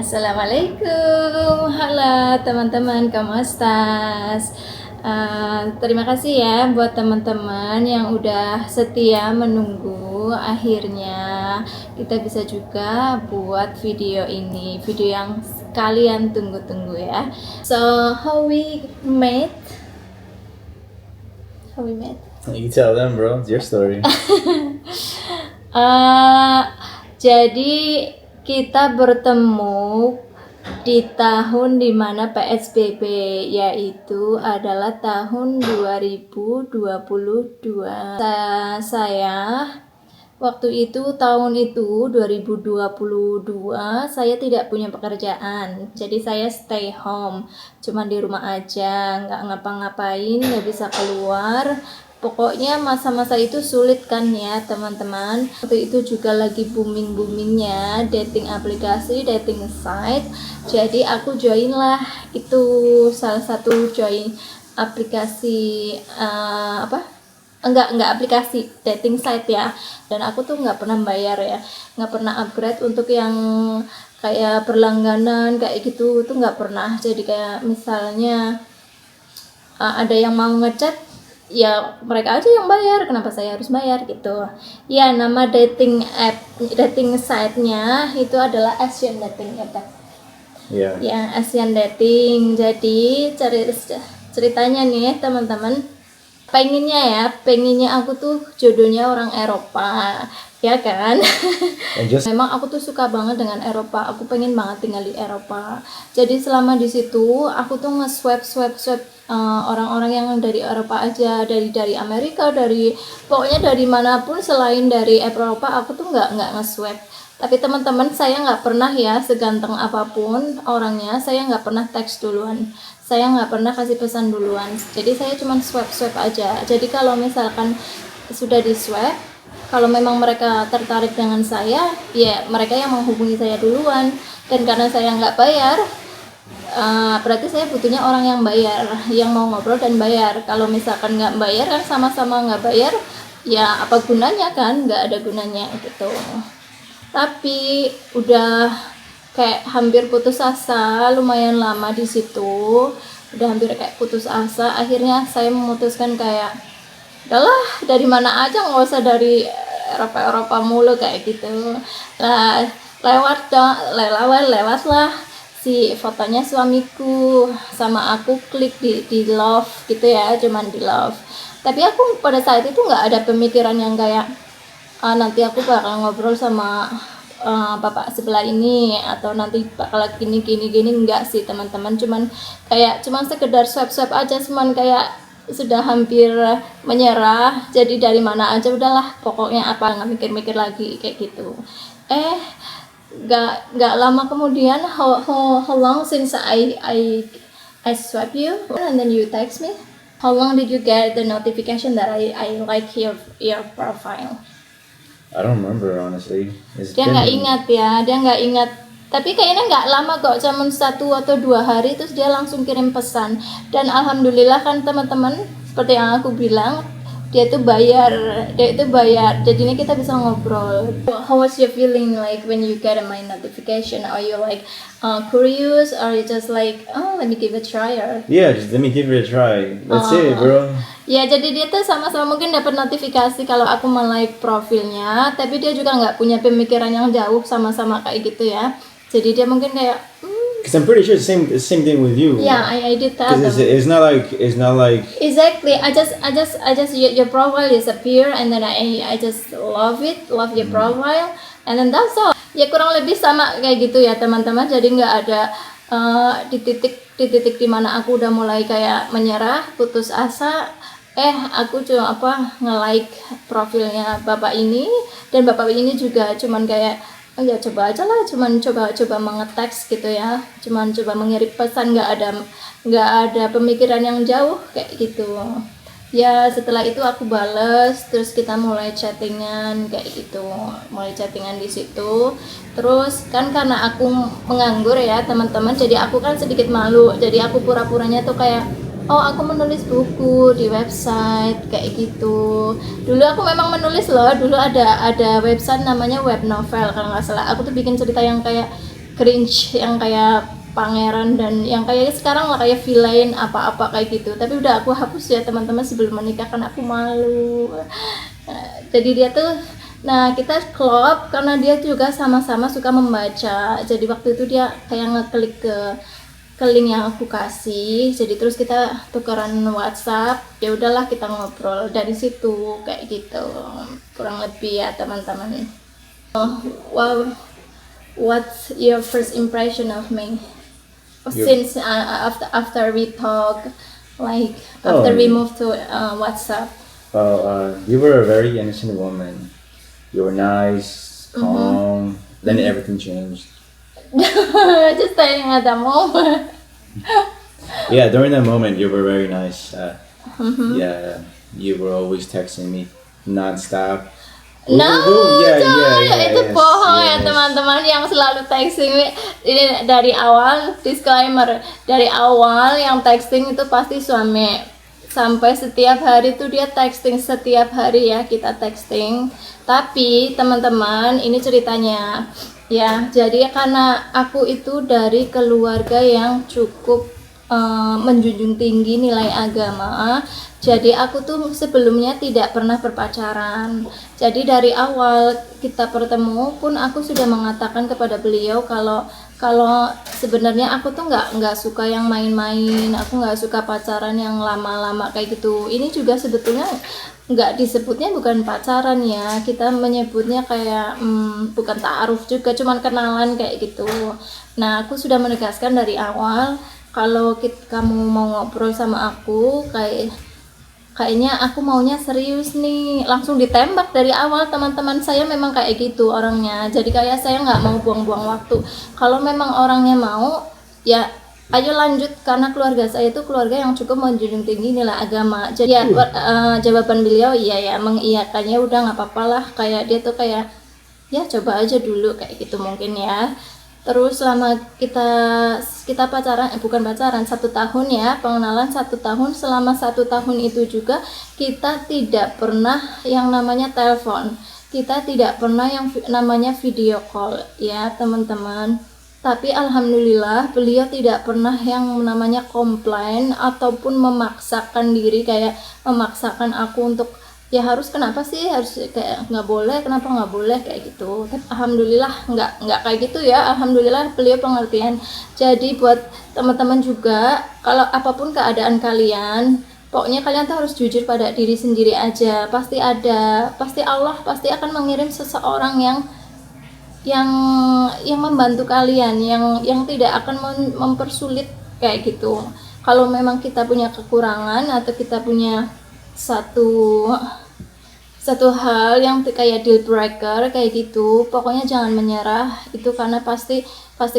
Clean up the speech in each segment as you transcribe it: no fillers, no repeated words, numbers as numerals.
Assalamualaikum, halo teman-teman, ¿cómo estás? Terima kasih ya buat teman-teman yang udah setia menunggu. Akhirnya kita bisa juga buat video ini, video yang kalian tunggu-tunggu ya. So how we met? You tell them, bro. It's your story. Jadi kita bertemu di tahun dimana PSBB, yaitu adalah tahun 2022. Saya waktu itu, tahun itu 2022, saya tidak punya pekerjaan, jadi saya stay home, cuman di rumah aja, nggak ngapa-ngapain, nggak bisa keluar. Pokoknya masa-masa itu sulit kan ya teman-teman. Waktu itu juga lagi booming-boomingnya dating aplikasi, dating site. Jadi aku join lah, itu salah satu join aplikasi enggak aplikasi dating site ya. Dan aku tuh nggak pernah bayar ya, nggak pernah upgrade untuk yang kayak berlangganan kayak gitu tuh nggak pernah. Jadi kayak misalnya ada yang mau ngechat, ya mereka aja yang bayar, kenapa saya harus bayar gitu ya. Nama dating site-nya itu adalah Asian Dating Yeah. ya, Asian Dating. Jadi ceritanya nih teman-teman, pengennya aku tuh jodohnya orang Eropa ya kan. Memang aku tuh suka banget dengan Eropa, aku pengen banget tinggal di Eropa. Jadi selama di situ aku tuh nge-swipe orang-orang yang dari Eropa aja, dari Amerika, pokoknya dari manapun selain dari Eropa aku tuh nggak nge-swipe. Tapi teman-teman, saya nggak pernah ya, seganteng apapun orangnya, saya nggak pernah teks duluan, saya nggak pernah kasih pesan duluan. Jadi saya cuma swipe aja. Jadi kalau misalkan sudah di swipe, kalau memang mereka tertarik dengan saya, ya mereka yang menghubungi saya duluan. Dan karena saya nggak bayar, berarti saya butuhnya orang yang bayar, yang mau ngobrol dan bayar. Kalau misalkan nggak bayar kan, sama-sama nggak bayar, ya apa gunanya kan, nggak ada gunanya gitu. Tapi udah kayak hampir putus asa, lumayan lama di situ, udah hampir kayak putus asa. Akhirnya saya memutuskan kayak, udahlah dari mana aja, nggak usah dari Eropa mulu kayak gitu. Nah, lewatlah si fotonya suamiku, sama aku klik di love gitu ya, cuman di love. Tapi aku pada saat itu nggak ada pemikiran yang kayak nanti aku bakal ngobrol sama bapak sebelah ini, atau nanti bakal gini, enggak sih teman-teman. Cuman sekedar swipe aja, cuman kayak sudah hampir menyerah. Jadi dari mana aja udahlah, pokoknya apa, nggak mikir-mikir lagi kayak gitu. Nggak lama kemudian, how long since I swipe you and then you text me? How long did you get the notification that I like your profile? I don't remember honestly. Dia nggak ingat. Tapi kayaknya nggak lama kok, cuma 1 atau 2 hari terus dia langsung kirim pesan. Dan alhamdulillah kan teman-teman, seperti yang aku bilang, dia itu bayar. Jadi ini kita bisa ngobrol. How was your feeling like when you get my notification? Are you like curious, or you just like, oh, let me give it a try? Yeah, just let me give it a try. That's it, bro. Ya, jadi dia tuh sama-sama mungkin dapat notifikasi kalau aku like profilnya, tapi dia juga nggak punya pemikiran yang jauh, sama-sama kayak gitu ya. Jadi dia mungkin kayak, Because I'm pretty sure it's the same thing with you. Yeah, I did that. Because it's not like. Exactly. I just your profile is appear, and then I just love your profile, and then that's all. Ya kurang lebih sama kayak gitu ya teman-teman. Jadi nggak ada di titik dimana aku udah mulai kayak menyerah, putus asa. Aku cuma nge-like profilnya bapak ini, dan bapak ini juga cuman kayak, ya coba aja lah, cuman coba mengeteks gitu ya, cuman coba mengirim pesan, nggak ada pemikiran yang jauh kayak gitu ya. Setelah itu aku bales, terus kita mulai chattingan kayak gitu, di situ. Terus kan karena aku menganggur ya teman-teman, jadi aku kan sedikit malu, jadi aku pura-puranya tuh kayak, oh aku menulis buku di website kayak gitu. Dulu aku memang menulis loh, dulu ada website namanya Web Novel kalau nggak salah. Aku tuh bikin cerita yang kayak cringe yang kayak pangeran dan yang kayak sekarang lah kayak villain apa-apa kayak gitu. Tapi udah aku hapus ya teman-teman sebelum menikah karena aku malu. Jadi dia tuh, nah kita klop karena dia juga sama-sama suka membaca. Jadi waktu itu dia kayak ngeklik ke link yang aku kasih, jadi terus kita tukeran WhatsApp, ya udahlah kita ngobrol dari situ kayak gitu kurang lebih ya teman-teman. Wow, what's your first impression of me since after we talk, like after we move to WhatsApp? Well, you were a very innocent woman. You were nice, calm. Then everything changed. Just saying at the moment. Yeah, during that moment, you were very nice. Yeah, you were always texting me nonstop. No, itu yes, bohong ya yes. teman-teman yang selalu texting ini dari awal. Disclaimer, dari awal yang texting itu pasti suami. Sampai setiap hari tuh dia texting, setiap hari ya kita texting. Tapi teman-teman ini ceritanya ya, jadi karena aku itu dari keluarga yang cukup menjunjung tinggi nilai agama, jadi aku tuh sebelumnya tidak pernah berpacaran. Jadi dari awal kita bertemu pun aku sudah mengatakan kepada beliau kalau sebenarnya aku tuh nggak suka yang main-main, aku nggak suka pacaran yang lama-lama kayak gitu. Ini juga sebetulnya nggak disebutnya bukan pacaran ya, kita menyebutnya kayak bukan ta'aruf juga, cuman kenalan kayak gitu. Nah aku sudah menegaskan dari awal kalau kamu mau ngobrol sama aku kayaknya aku maunya serius nih, langsung ditembak dari awal. Teman-teman saya memang kayak gitu orangnya, jadi kayak saya nggak mau buang-buang waktu. Kalau memang orangnya mau ya ayo lanjut, karena keluarga saya itu keluarga yang cukup menjunjung tinggi nilai agama. Jadi ya jawaban beliau iya ya, mengiyakannya udah nggak apa-apa lah, kayak dia tuh kayak ya coba aja dulu kayak gitu mungkin ya. Terus selama kita pacaran, bukan pacaran, 1 tahun ya, pengenalan 1 tahun. Selama 1 tahun itu juga kita tidak pernah yang namanya telepon, kita tidak pernah yang namanya video call ya teman-teman. Tapi alhamdulillah beliau tidak pernah yang namanya komplain ataupun memaksakan diri, kayak memaksakan aku untuk ya harus, kenapa sih harus kayak nggak boleh, kenapa nggak boleh kayak gitu. Tapi alhamdulillah nggak kayak gitu ya, alhamdulillah beliau pengertian. Jadi buat teman-teman juga, kalau apapun keadaan kalian, pokoknya kalian tuh harus jujur pada diri sendiri aja. Pasti Allah pasti akan mengirim seseorang yang membantu kalian, yang tidak akan mempersulit kayak gitu. Kalau memang kita punya kekurangan atau kita punya satu hal yang kayak deal breaker kayak gitu, pokoknya jangan menyerah itu, karena pasti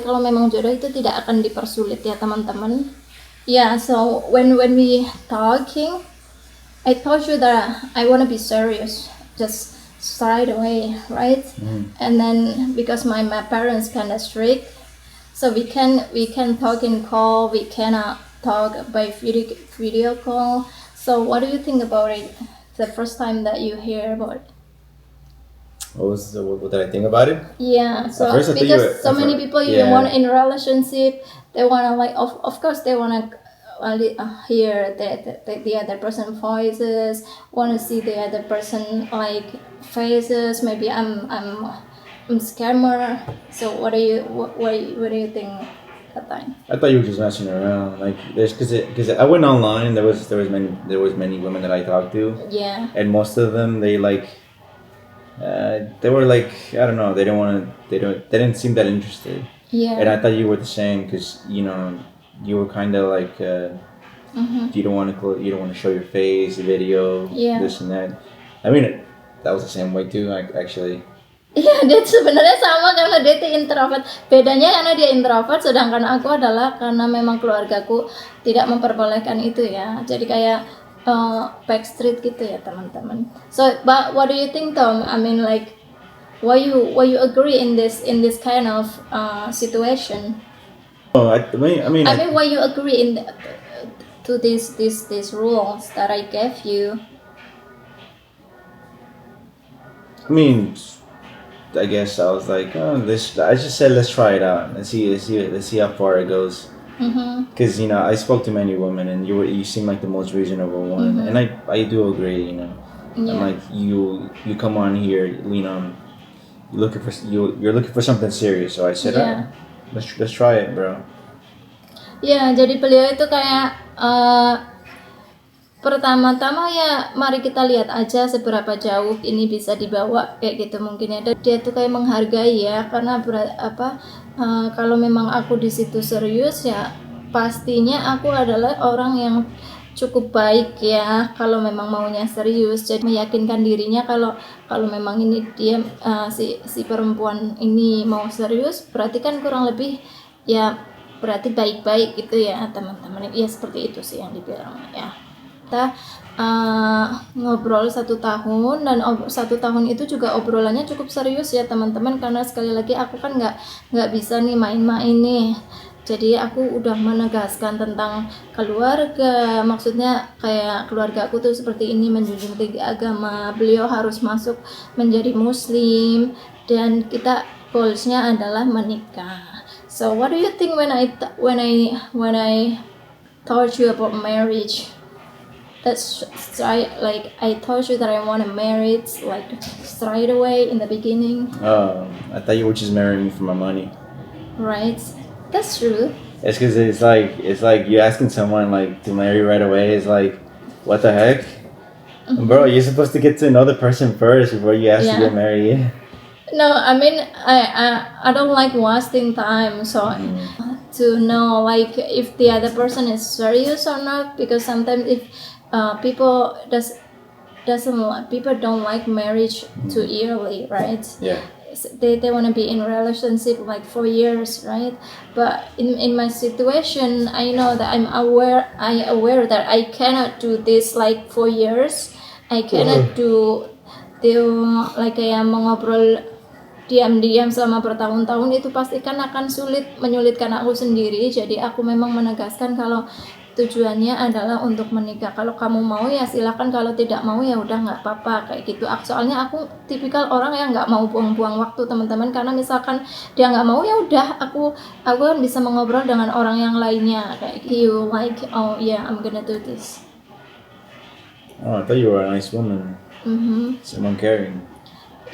kalau memang jodoh itu tidak akan dipersulit ya teman-teman. Yeah, so when we talking, I told you that I wanna be serious just straight away, right? And then because my parents kinda strict, so we can talk in call, we cannot talk by video call. So what do you think about it? The first time that you hear about it? What did I think about it? Yeah, so At first I thought because so many people you yeah. want in a relationship, they wanna like of course they wanna hear the other person voices, wanna see the other person like faces. Maybe I'm scammer. So what do you think that time? I thought you were just messing around, like there's because I went online and there was many women that I talked to, Yeah. and most of them they were like, I don't know, they didn't seem that interested. Yeah. And I thought you were the same, because you were kind of like you don't want to show your face, video, Yeah. this and that. I mean, that was the same way too, actually. Iya, dia sebenarnya sama karena dia itu introvert. Bedanya karena dia introvert, sedangkan aku adalah karena memang keluargaku tidak memperbolehkan itu ya. Jadi kayak backstreet gitu ya teman-teman. So, but what do you think, Tom? I mean, like, why you agree in this kind of situation? Oh, I mean, why you agree to these rules that I gave you? I mean, I guess I was like, oh, this. I just said, let's try it out. Let's see how far it goes. Because I spoke to many women, and you seem like the most reasonable one, and I do agree. Yeah. I'm like you come on here, you're looking for something serious. So I said, Yeah. let's try it, bro. Ya, jadi beliau itu kayak pertama-tama ya mari kita lihat aja seberapa jauh ini bisa dibawa kayak gitu mungkin ya. Dan dia tuh kayak menghargai ya karena kalau memang aku di situ serius ya pastinya aku adalah orang yang cukup baik ya kalau memang maunya serius. Jadi meyakinkan dirinya kalau memang ini dia si perempuan ini mau serius berarti kan kurang lebih ya berarti baik-baik gitu ya teman-teman. Ya seperti itu sih yang dibilang ya. Kita ngobrol 1 tahun dan 1 tahun itu juga obrolannya cukup serius ya teman-teman karena sekali lagi aku kan nggak bisa nih main-main nih. Jadi aku udah menegaskan tentang keluarga, maksudnya kayak keluarga aku tuh seperti ini menjunjung tinggi agama, beliau harus masuk menjadi muslim dan kita goalsnya adalah menikah. So what do you think when I told you about marriage? That's like I told you that I want to marry like straight away in the beginning. Oh, I thought you were just marrying me for my money. Right, that's true. It's because it's like you asking someone like to marry right away is like, what the heck, bro? You're supposed to get to know the person first before you ask to get married. No, I mean I don't like wasting time, so to know like if the other person is serious or not, because sometimes if people don't like marriage too early, right? Yeah. They want to be in relationship like 4 years, right? But in my situation, I know that I'm aware that I cannot do this like 4 years. I cannot do like kayak mengobrol diam-diam selama bertahun-tahun itu pasti kan akan menyulitkan aku sendiri. Jadi aku memang menegaskan kalau tujuannya adalah untuk menikah. Kalau kamu mau ya silakan, kalau tidak mau ya udah nggak apa-apa kayak gitu. Soalnya aku tipikal orang yang nggak mau buang-buang waktu teman-teman, karena misalkan dia nggak mau ya udah aku kan bisa mengobrol dengan orang yang lainnya kayak gitu. Like oh yeah, I'm gonna do this. Oh, I thought you were a nice woman. Someone caring.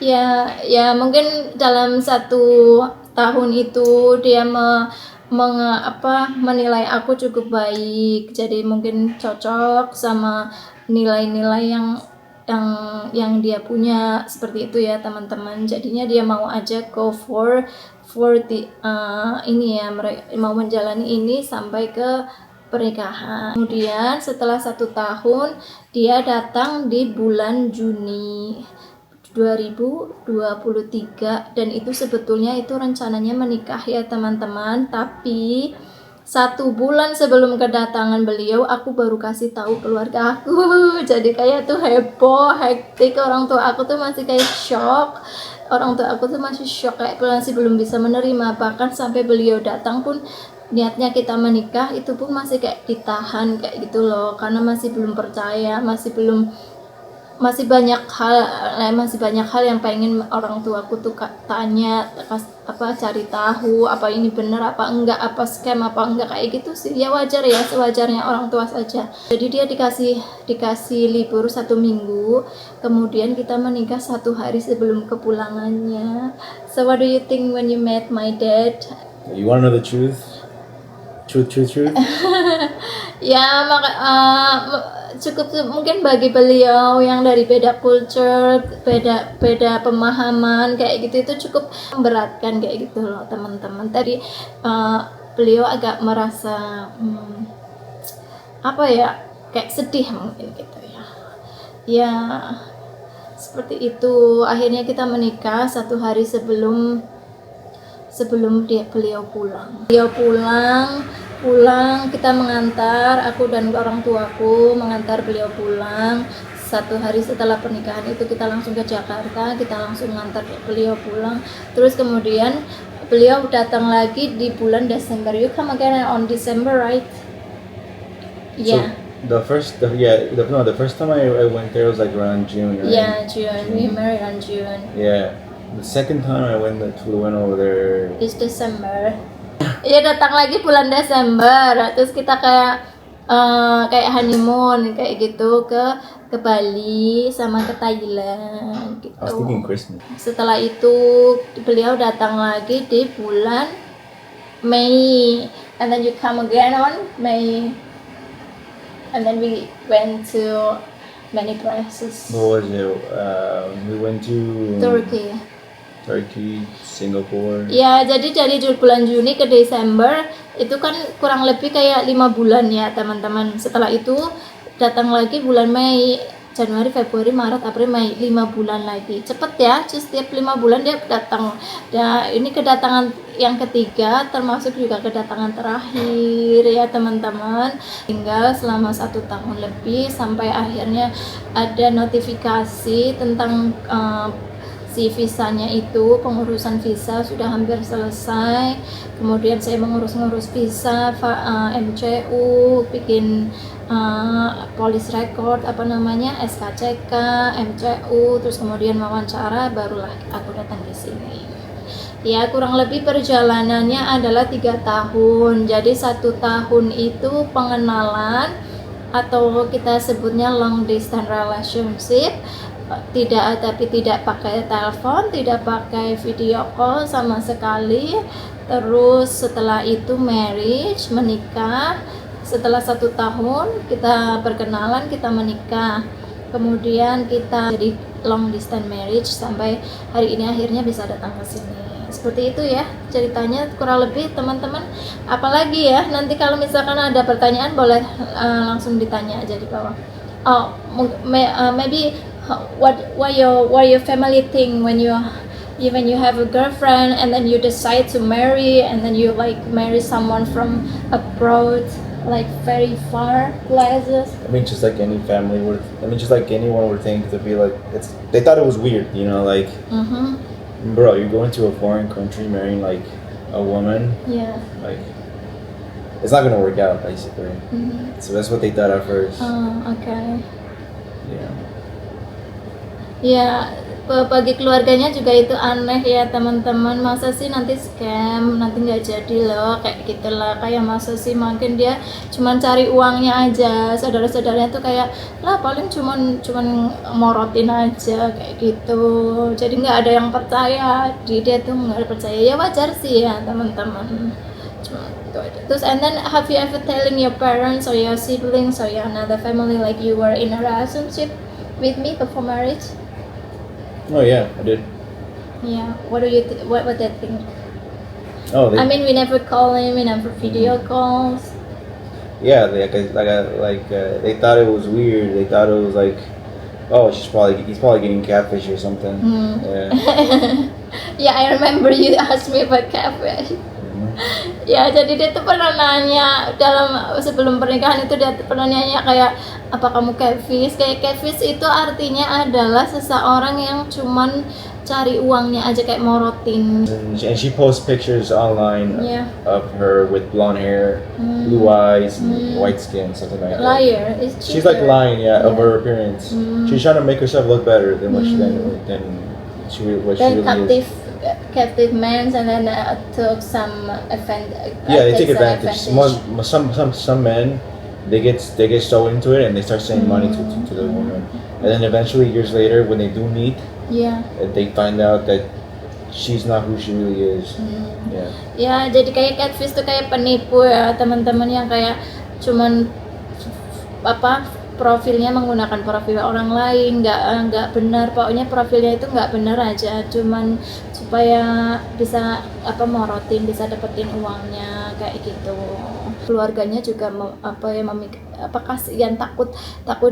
Ya mungkin dalam 1 tahun itu dia menilai aku cukup baik, jadi mungkin cocok sama nilai-nilai yang dia punya seperti itu ya teman-teman. Jadinya dia mau aja go for ini ya, mau menjalani ini sampai ke pernikahan. Kemudian setelah 1 tahun dia datang di bulan Juni 2023 dan itu sebetulnya itu rencananya menikah ya teman-teman, tapi 1 bulan sebelum kedatangan beliau aku baru kasih tahu keluarga aku. Jadi kayak tuh heboh, hektik, orang tua aku tuh masih kayak shock. Kayak masih belum bisa menerima, bahkan sampai beliau datang pun niatnya kita menikah itu pun masih kayak ditahan kayak gitu loh, karena masih belum percaya, masih banyak hal yang pengen orang tuaku tuh tanya, cari tahu apa ini benar apa enggak, apa scam apa enggak kayak gitu sih. Ya wajar ya, sewajarnya orang tua saja. Jadi dia dikasih libur 1 minggu, kemudian kita menikah 1 hari sebelum kepulangannya. So what do you think when you met my dad? You want to know the truth? Truth. Ya cukup mungkin bagi beliau yang dari beda culture, beda pemahaman kayak gitu, itu cukup memberatkan kayak gitu loh teman-teman. Tadi beliau agak merasa kayak sedih mungkin gitu ya. Ya seperti itu. Akhirnya kita menikah 1 hari sebelum beliau pulang. Kita mengantar, aku dan orang tuaku mengantar beliau pulang. 1 hari setelah pernikahan itu kita langsung ke Jakarta, kita langsung mengantar beliau pulang. Terus kemudian beliau datang lagi di bulan Desember. You come again on December, right? Yeah. So the first time I went there was like around June, right? Yeah, June. We married on June. Yeah. The second time I went over there. It's December. Iya, datang lagi bulan Desember. Terus kita kayak honeymoon kayak gitu ke Bali sama ke Thailand gitu. I was thinking Christmas. Setelah itu beliau datang lagi di bulan Mei, and then you come again on May, and then we went to many places. What was it? We went to Turkey, Singapore. Ya, jadi dari bulan Juni ke Desember itu kan kurang lebih kayak 5 bulan ya teman-teman. Setelah itu datang lagi bulan Mei, Januari, Februari, Maret, April, Mei, 5 bulan lagi. Cepet ya, setiap 5 bulan dia datang. Ya, ini kedatangan yang ketiga, termasuk juga kedatangan terakhir ya teman-teman. Tinggal selama 1 tahun lebih sampai akhirnya ada notifikasi tentang si visanya itu, pengurusan visa sudah hampir selesai. Kemudian saya mengurus visa, MCU, bikin police record, SKCK, MCU, terus kemudian wawancara, barulah aku datang di sini. Ya, kurang lebih perjalanannya adalah 3 tahun. Jadi 1 tahun itu pengenalan atau kita sebutnya long distance relationship. Tapi tidak pakai telepon, tidak pakai video call sama sekali. Terus setelah itu marriage, menikah. Setelah 1 tahun kita perkenalan, kita menikah. Kemudian kita jadi long distance marriage sampai hari ini akhirnya bisa datang ke sini. Seperti itu ya ceritanya kurang lebih teman-teman. Apalagi ya, nanti kalau misalkan ada pertanyaan boleh langsung ditanya aja di bawah. Maybe what your family think when you have a girlfriend and then you decide to marry and then you like marry someone from abroad, like very far places. I mean, just like any family would. Just like anyone would think to be like, they thought it was weird, like. Bro, you go into a foreign country marrying like a woman. Yeah. Like, it's not gonna work out basically. So that's what they thought at first. Oh, okay. Yeah. Ya, bagi keluarganya juga itu aneh ya teman-teman. Masa sih nanti scam, nanti nggak jadi loh, kayak gitulah. Kayak masa sih mungkin dia cuman cari uangnya aja. Saudara-saudaranya tuh kayak lah paling cuman morotin aja kayak gitu. Jadi nggak ada yang percaya, dia tuh nggak percaya. Ya wajar sih ya teman-teman. Cuma gitu aja. Terus and then have you ever telling your parents or your siblings or your another family like you were in a relationship with me before marriage? Oh yeah, I did. Yeah. What do you what they think? Oh, I mean, we never call him, we never video calls. Yeah, they thought it was weird. They thought it was like, oh, he's probably getting catfish or something. Yeah. Yeah, I remember you asked me about catfish. Ya, jadi dia tuh pernah nanya sebelum pernikahan itu dia pernah nanya kayak apa kamu catfish? Kayak catfish itu artinya adalah seseorang yang cuman cari uangnya aja kayak morotin. And she posts pictures online of her with blonde hair, blue eyes, and white skin, something like that. Liar. She's like lying, of her appearance. She's trying to make herself look better than what she really is. Captive men and then took some they take advantage. Some men they get so into it and they start sending money to the woman, and then eventually years later when they do meet, they find out that she's not who she really is. Ya, jadi kayak catfish tuh kayak penipu ya teman-teman, yang kayak cuman profilnya menggunakan profil orang lain, nggak benar, pokoknya profilnya itu nggak benar aja, cuman supaya bisa morotin, bisa dapetin uangnya kayak gitu. Keluarganya juga kasihan, takut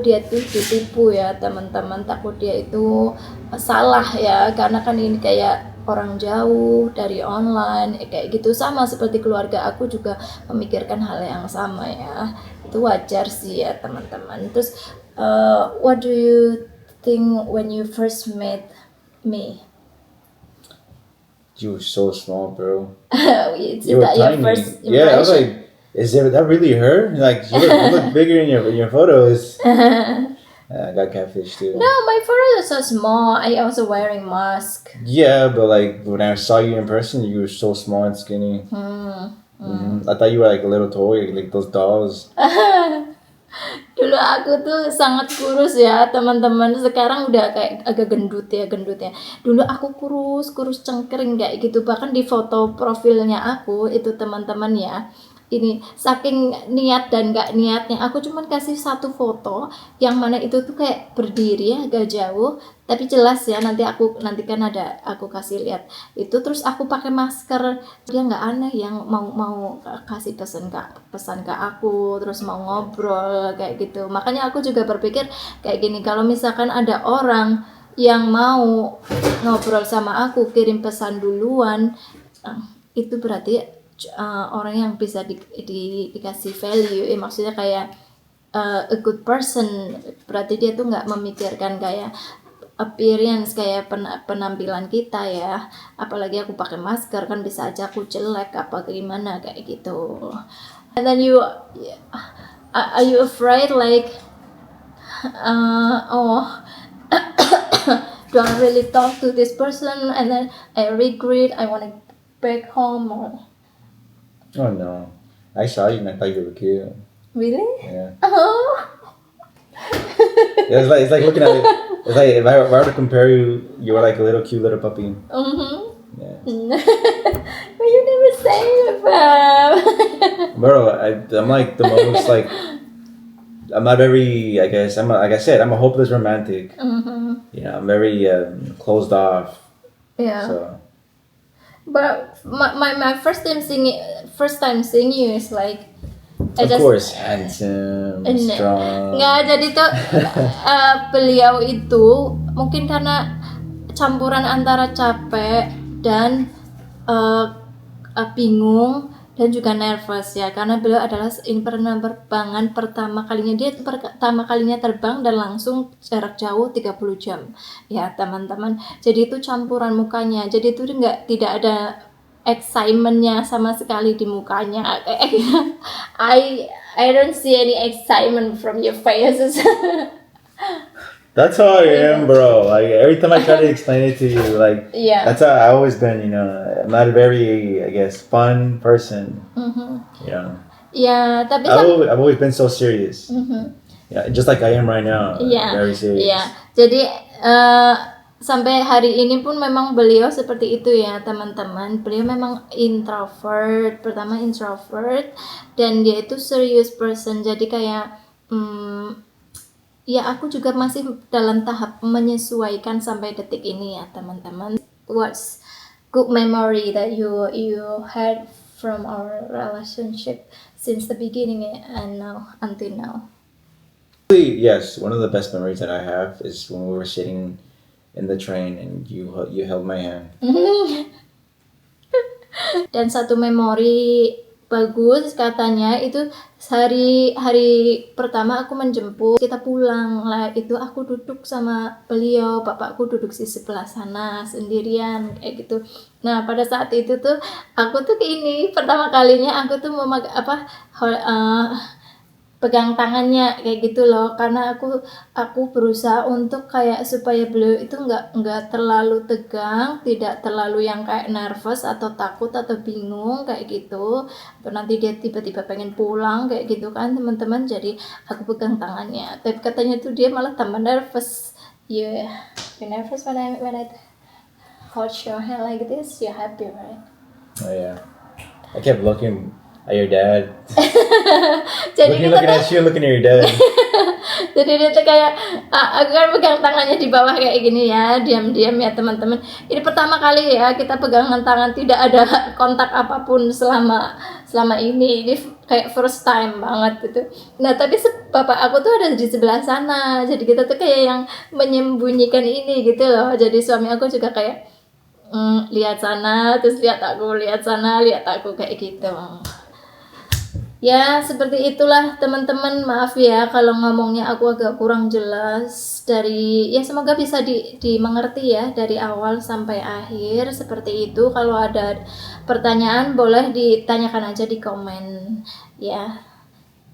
dia itu ditipu ya teman-teman, takut dia itu salah ya, karena kan ini kayak orang jauh dari online kayak gitu. Sama seperti keluarga aku juga memikirkan hal yang sama ya, itu wajar sih ya teman-teman. Terus what do you think when you first met me? You were so small, bro. You were tiny. First I was like, is that really her? Like, you look bigger in your photos. I got catfish too. No, my photos are so small. I also wearing mask. Yeah, but like when I saw you in person, you were so small and skinny. I thought you were like a little toy, like those dolls. Dulu aku tuh sangat kurus ya teman-teman. Sekarang udah kayak agak gendut ya. Dulu aku kurus cengkering kayak gitu. Bahkan di foto profilnya aku itu teman-teman ya. Ini saking niat dan gak niatnya aku cuman kasih satu foto yang mana itu tuh kayak berdiri agak jauh tapi jelas ya nanti kan ada aku kasih lihat itu terus aku pakai masker dia nggak aneh yang mau kasih pesan ke aku terus mau ngobrol kayak gitu makanya aku juga berpikir kayak gini kalau misalkan ada orang yang mau ngobrol sama aku kirim pesan duluan itu berarti orang yang bisa dikasih value maksudnya kayak a good person berarti dia tuh nggak memikirkan kayak appearance kayak penampilan kita ya apalagi aku pakai masker kan bisa aja aku jelek apa gimana kayak gitu and then are you afraid like do I really talk to this person and then I regret I want to back home or Oh no, I saw you and I thought you were cute. Really? Yeah. Oh. Yeah, it's like looking at it. It's like if I were to compare you, you were like a little cute little puppy. Yeah. But you never say it, Bro, I'm like the most like. I'm not very. I guess like I said, I'm a hopeless romantic. You know, I'm very closed off. Yeah. So. But my first time seeing you is like of course handsome, strong. Nggak jadi tuh beliau itu mungkin karena campuran antara capek dan bingung dan juga nervous ya karena beliau adalah penerbangan pertama kalinya terbang dan langsung jarak jauh 30 jam ya teman-teman jadi itu campuran mukanya jadi itu tidak ada excitementnya sama sekali di mukanya I don't see any excitement from your faces. That's how I am, bro. Like every time I try to explain it to you, like that's how I always been. You know, I'm not a very, I guess, fun person. You know. Yeah, tapi I've always been so serious. Yeah, just like I am right now. Yeah, very serious. Yeah. Jadi sampai hari ini pun memang beliau seperti itu ya teman-teman. Beliau memang introvert, dan dia itu serious person. Jadi kayak ya aku juga masih dalam tahap menyesuaikan sampai detik ini ya teman-teman. What's good memory that you had from our relationship since the beginning and now until now? Yes, one of the best memories that I have is when we were sitting in the train and you held my hand. Dan satu memori bagus katanya itu hari pertama aku menjemput kita pulang lah itu aku duduk sama beliau bapakku duduk di sebelah sana sendirian kayak gitu. Nah pada saat itu tuh aku tuh pertama kalinya aku tuh pegang tangannya kayak gitu loh karena aku berusaha untuk kayak supaya beliau itu nggak terlalu tegang tidak terlalu yang kayak nervous atau takut atau bingung kayak gitu atau nanti dia tiba-tiba pengen pulang kayak gitu kan teman-teman jadi aku pegang tangannya tapi katanya tuh dia malah tambah nervous. You nervous when I hold your hand like this you're happy right? Oh yeah, I kept looking at your dad. Jadi looking at your dad. Jadi dia tuh kayak aku kan pegang tangannya di bawah kayak gini ya diam-diam ya teman-teman. Ini pertama kali ya kita pegangan tangan tidak ada kontak apapun selama ini kayak first time banget gitu. Nah tapi bapak aku tuh ada di sebelah sana jadi kita tuh kayak yang menyembunyikan ini gitu loh. Jadi suami aku juga kayak lihat sana terus lihat aku kayak gitu. Ya seperti itulah teman-teman maaf ya kalau ngomongnya aku agak kurang jelas ya semoga bisa dimengerti ya dari awal sampai akhir seperti itu. Kalau ada pertanyaan boleh ditanyakan aja di komen ya.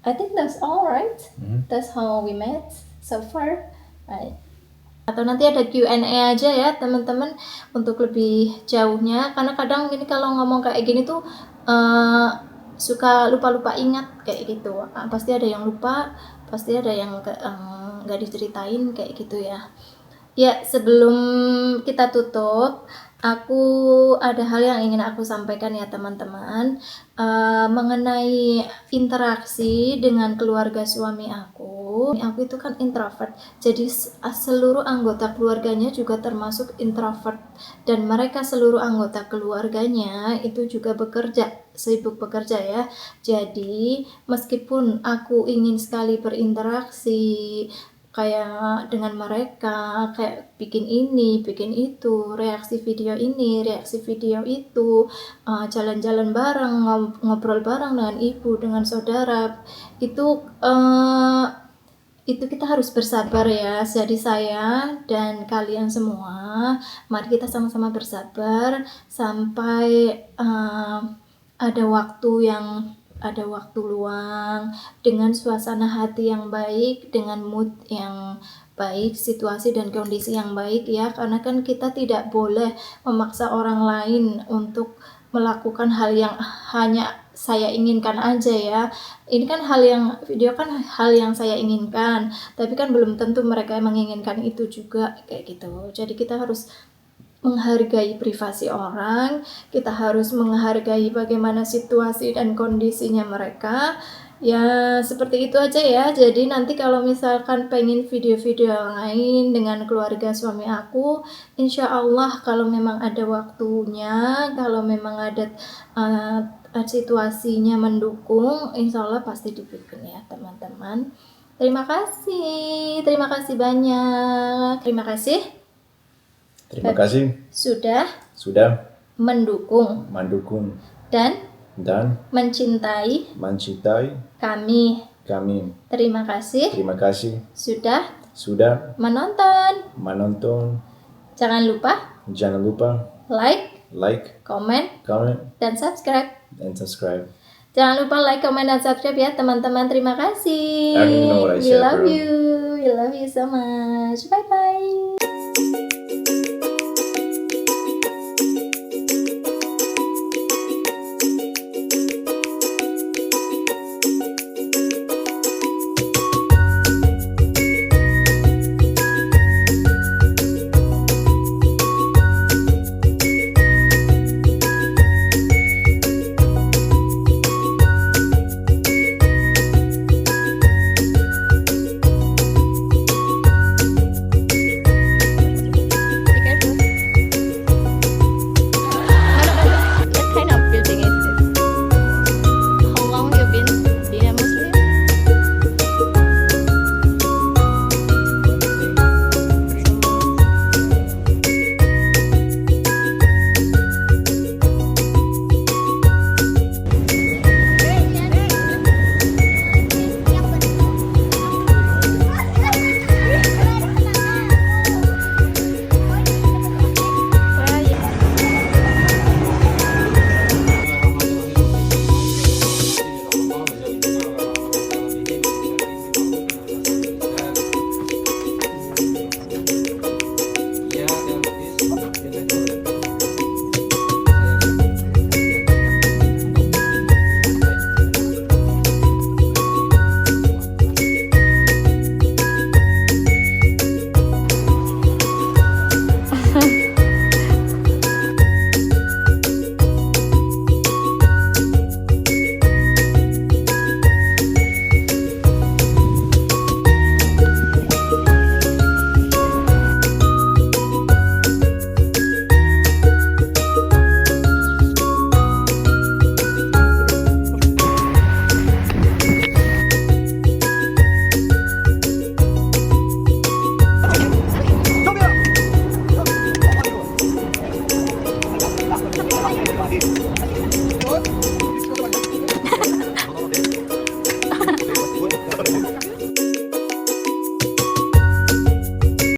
I think that's all right. That's how we met. so far. Right. Atau nanti ada Q&A aja ya teman-teman untuk lebih jauhnya, karena kadang gini kalau ngomong kayak gini tuh suka lupa-lupa ingat kayak gitu. Pasti ada yang lupa, pasti ada yang nggak diceritain kayak gitu ya. Ya, sebelum kita tutup, aku ada hal yang ingin aku sampaikan ya teman-teman, mengenai interaksi dengan keluarga suami aku. Aku itu kan introvert, jadi seluruh anggota keluarganya juga termasuk introvert, dan mereka seluruh anggota keluarganya itu juga sibuk bekerja ya. Jadi meskipun aku ingin sekali berinteraksi kayak dengan mereka, kayak bikin ini, bikin itu, reaksi video ini, reaksi video itu, jalan-jalan bareng, ngobrol bareng dengan ibu, dengan saudara, itu kita harus bersabar ya. Jadi saya dan kalian semua, mari kita sama-sama bersabar sampai ada waktu luang dengan suasana hati yang baik, dengan mood yang baik, situasi dan kondisi yang baik ya, karena kan kita tidak boleh memaksa orang lain untuk melakukan hal yang hanya saya inginkan aja ya. Ini kan video kan hal yang saya inginkan, tapi kan belum tentu mereka menginginkan itu juga kayak gitu. Jadi kita harus menghargai privasi orang, kita harus menghargai bagaimana situasi dan kondisinya mereka. Ya seperti itu aja ya. Jadi nanti kalau misalkan pengen video-video lain dengan keluarga suami aku, insya Allah kalau memang ada waktunya, kalau memang ada situasinya mendukung, insya Allah pasti dibikin ya teman-teman. Terima kasih banyak. Terima kasih sudah mendukung dan mencintai kami. Terima kasih sudah menonton. Jangan lupa like, comment, dan subscribe. Jangan lupa like, comment, dan subscribe ya teman-teman. Terima kasih. I don't even know what I said, We love you so much. Bye bye.